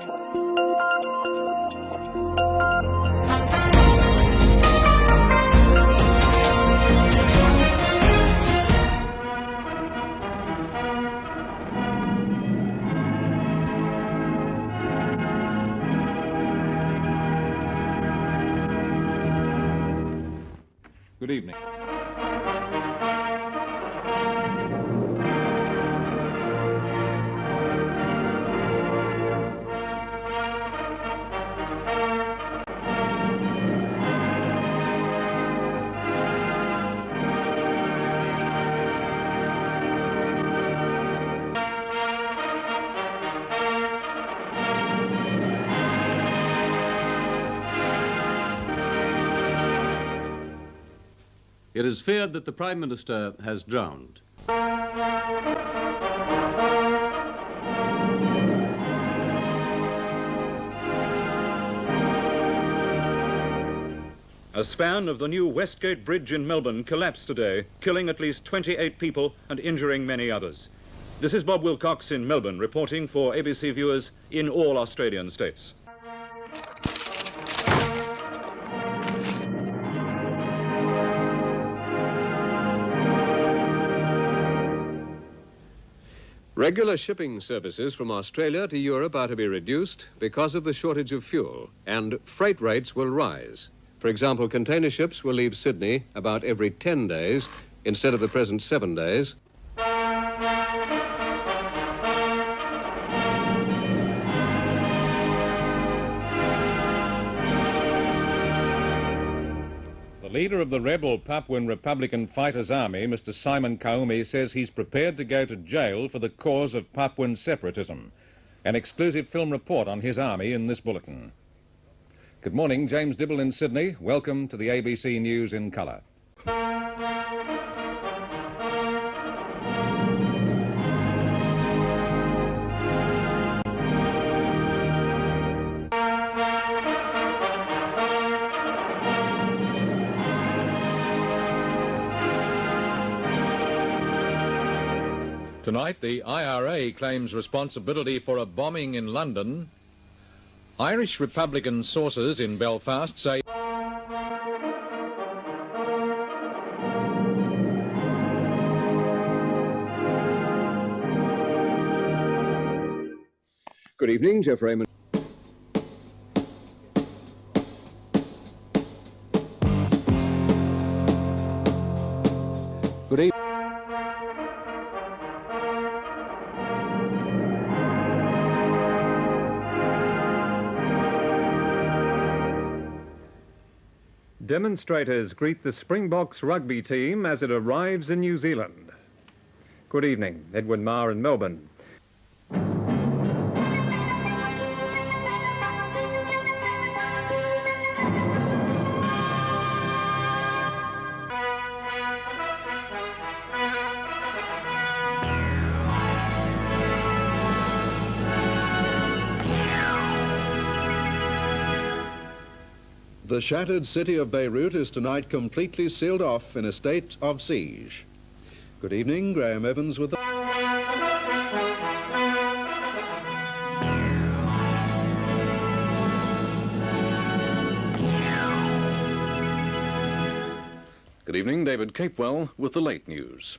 Good evening. It is feared that the Prime Minister has drowned. A span of the new Westgate Bridge in Melbourne collapsed today, killing at least 28 people and injuring many others. This is Bob Wilcox in Melbourne, reporting for ABC viewers in all Australian states. Regular shipping services from Australia to Europe are to be reduced because of the shortage of fuel, and freight rates will rise. For example, container ships will leave Sydney about every 10 days instead of the present 7 days. The leader of the rebel Papuan Republican Fighters Army, Mr. Simon Kaumi, says he's prepared to go to jail for the cause of Papuan separatism. An exclusive film report on his army in this bulletin. Good morning, James Dibble in Sydney. Welcome to the ABC News in colour. Tonight, the IRA claims responsibility for a bombing in London. Irish Republican sources in Belfast say Good evening, Jeff Raymond. good evening. Demonstrators greet the Springboks rugby team as it arrives in New Zealand. Good evening, Edwin Marr in Melbourne. The shattered city of Beirut is tonight completely sealed off in a state of siege. Good evening, Graham Evans with the... Good evening, David Capewell with the late news.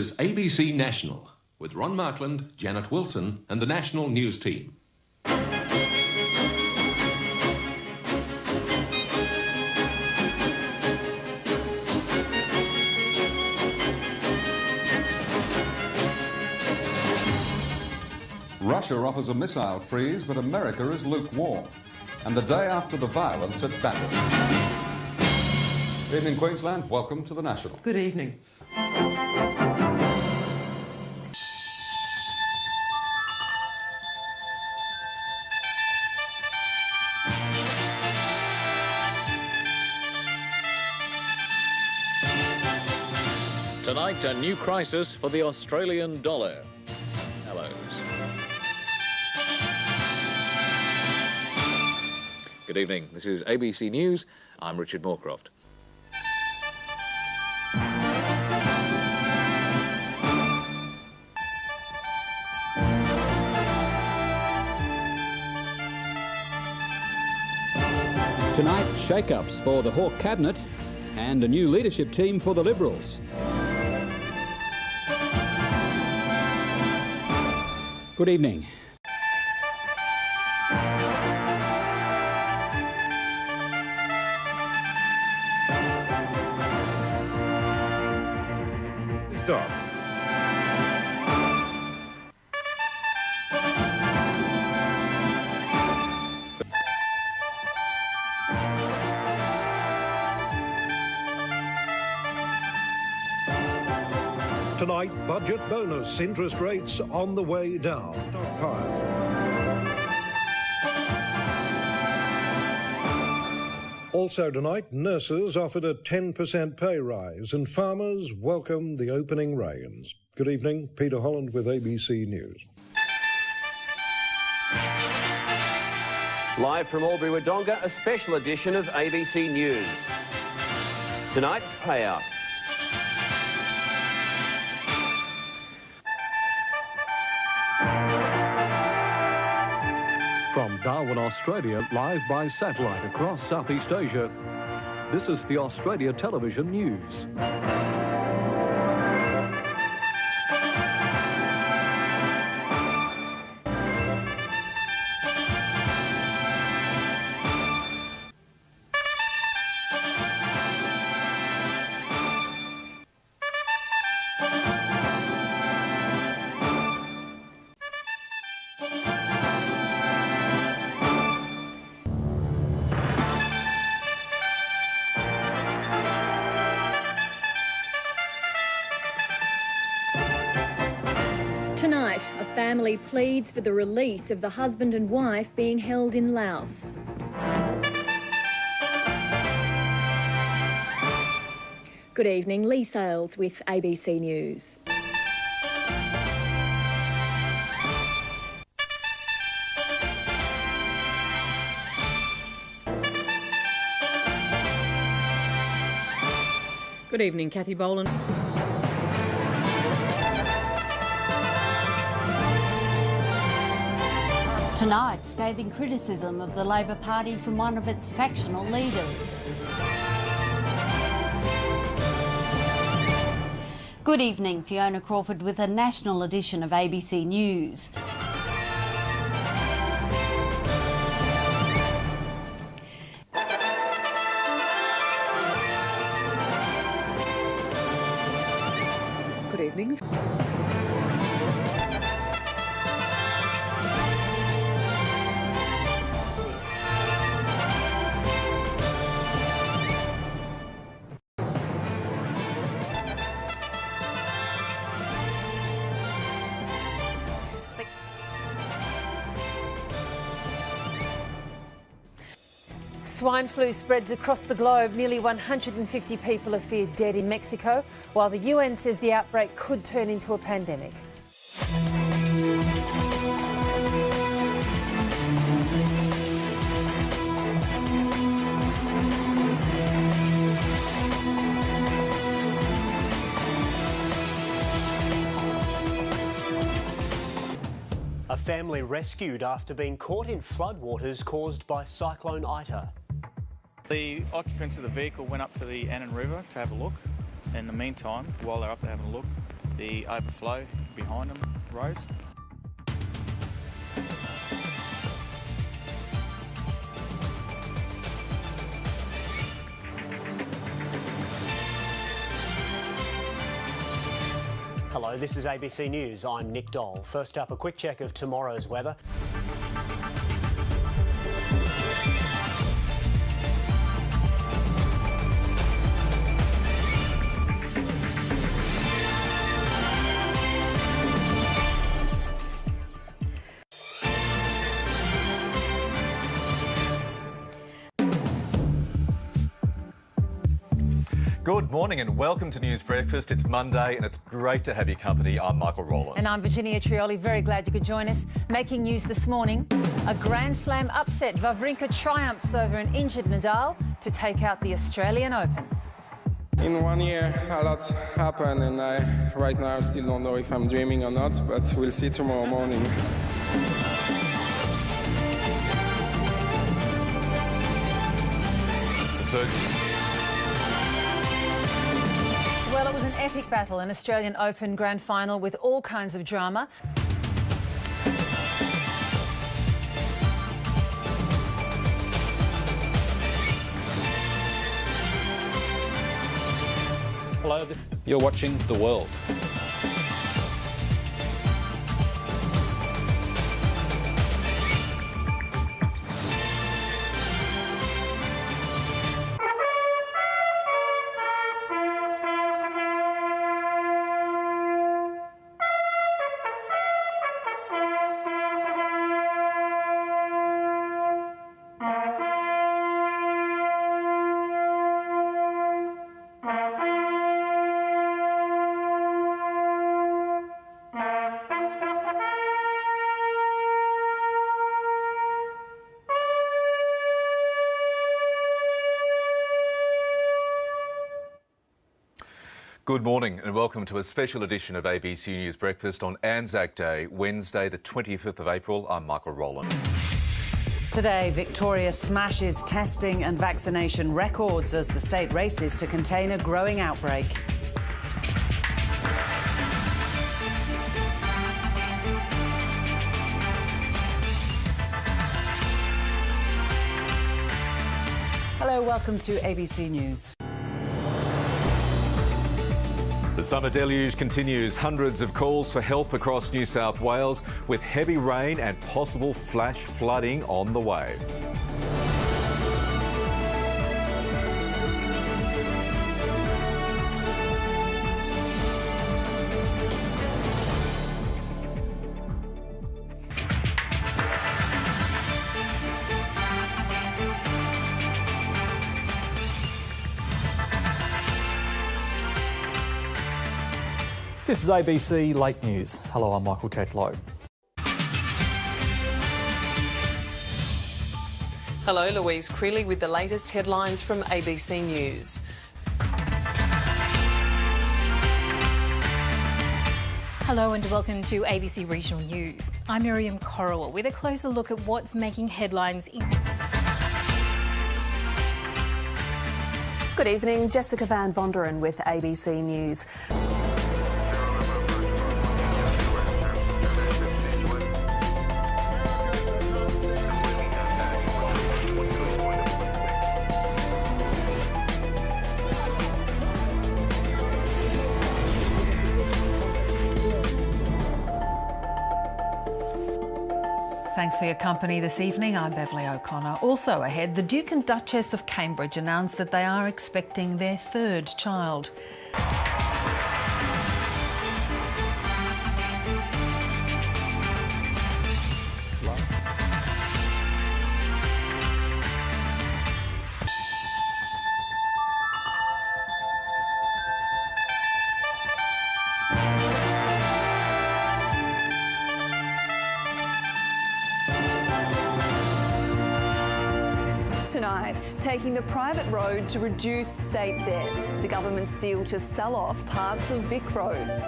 This is ABC National with Ron Markland, Janet Wilson and the National News Team. Russia offers a missile freeze, but America is lukewarm. And the day after the violence at Bathurst. Evening, Queensland. Welcome to the National. Good evening. Tonight, a new crisis for the Australian dollar. Hellos. Good evening. This is ABC News. I'm Richard Moorcroft. Tonight, shake-ups for the Hawke Cabinet and a new leadership team for the Liberals. Good evening. Stop. Tonight, budget bonus, interest rates on the way down. Stockpile. Also tonight, nurses offered a 10% pay rise and farmers welcome the opening rains. Good evening, Peter Holland with ABC News. Live from Albury-Wodonga, a special edition of ABC News. Tonight's payout. From Darwin, Australia, live by satellite across Southeast Asia, this is the Australia Television News. Tonight, a family pleads for the release of the husband and wife being held in Laos. Good evening, Lee Sales with ABC News. Good evening, Kathy Boland. Tonight, scathing criticism of the Labor Party from one of its factional leaders. Good evening, Fiona Crawford with a national edition of ABC News. Good evening. Swine flu spreads across the globe. Nearly 150 people are feared dead in Mexico, while the UN says the outbreak could turn into a pandemic. A family rescued after being caught in floodwaters caused by Cyclone Ita. The occupants of the vehicle went up to the Annan River to have a look. In the meantime, while they're up there having a look, the overflow behind them rose. Hello, this is ABC News. I'm Nick Doll. First up, a quick check of tomorrow's weather. Good morning and welcome to News Breakfast. It's Monday and it's great to have your company. I'm Michael Rowland. And I'm Virginia Trioli. Very glad you could join us. Making news this morning, a Grand Slam upset. Wawrinka triumphs over an injured Nadal to take out the Australian Open. In 1 year, a lot happened, and right now I still don't know if I'm dreaming or not, but we'll see tomorrow morning. Well, it was an epic battle, an Australian Open Grand Final with all kinds of drama. Hello, you're watching The World. Good morning and welcome to a special edition of ABC News Breakfast on Anzac Day, Wednesday the 25th of April. I'm Michael Rowland. Today, Victoria smashes testing and vaccination records as the state races to contain a growing outbreak. Hello, welcome to ABC News. The summer deluge continues. Hundreds of calls for help across New South Wales with heavy rain and possible flash flooding on the way. This is ABC Late News. Hello, I'm Michael Tetlow. Hello, Louise Creeley with the latest headlines from ABC News. Hello and welcome to ABC Regional News. I'm Miriam Corriwell with a closer look at what's making headlines in... Good evening, Jessica Van Vonderen with ABC News. Thanks for your company this evening. I'm Beverly O'Connor. Also ahead, the Duke and Duchess of Cambridge announced that they are expecting their third child. Tonight, taking the private road to reduce state debt. The government's deal to sell off parts of Vic roads.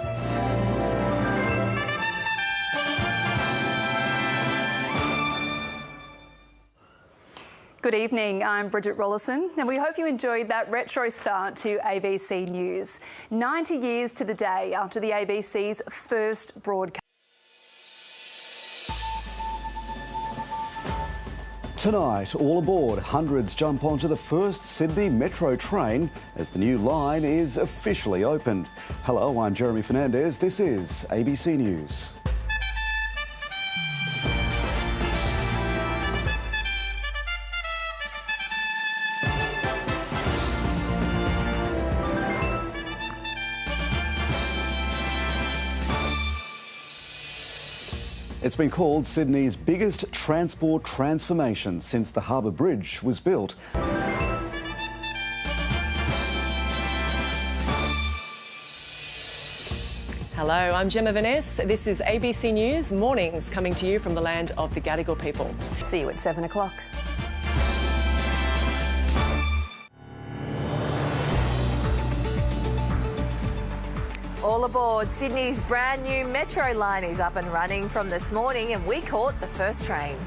Good evening, I'm Bridget Rollison, and we hope you enjoyed that retro start to ABC News. 90 years to the day after the ABC's first broadcast. Tonight, all aboard, hundreds jump onto the first Sydney Metro train as the new line is officially opened. Hello, I'm Jeremy Fernandez. This is ABC News. It's been called Sydney's biggest transport transformation since the Harbour Bridge was built. Hello, I'm Gemma Vaness. This is ABC News Mornings, coming to you from the land of the Gadigal people. See you at 7 o'clock. All aboard. Sydney's brand new metro line is up and running from this morning, and we caught the first train.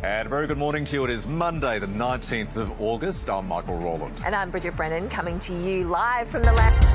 And a very good morning to you. It is Monday, the 19th of August. I'm Michael Rowland. And I'm Bridget Brennan, coming to you live from the land.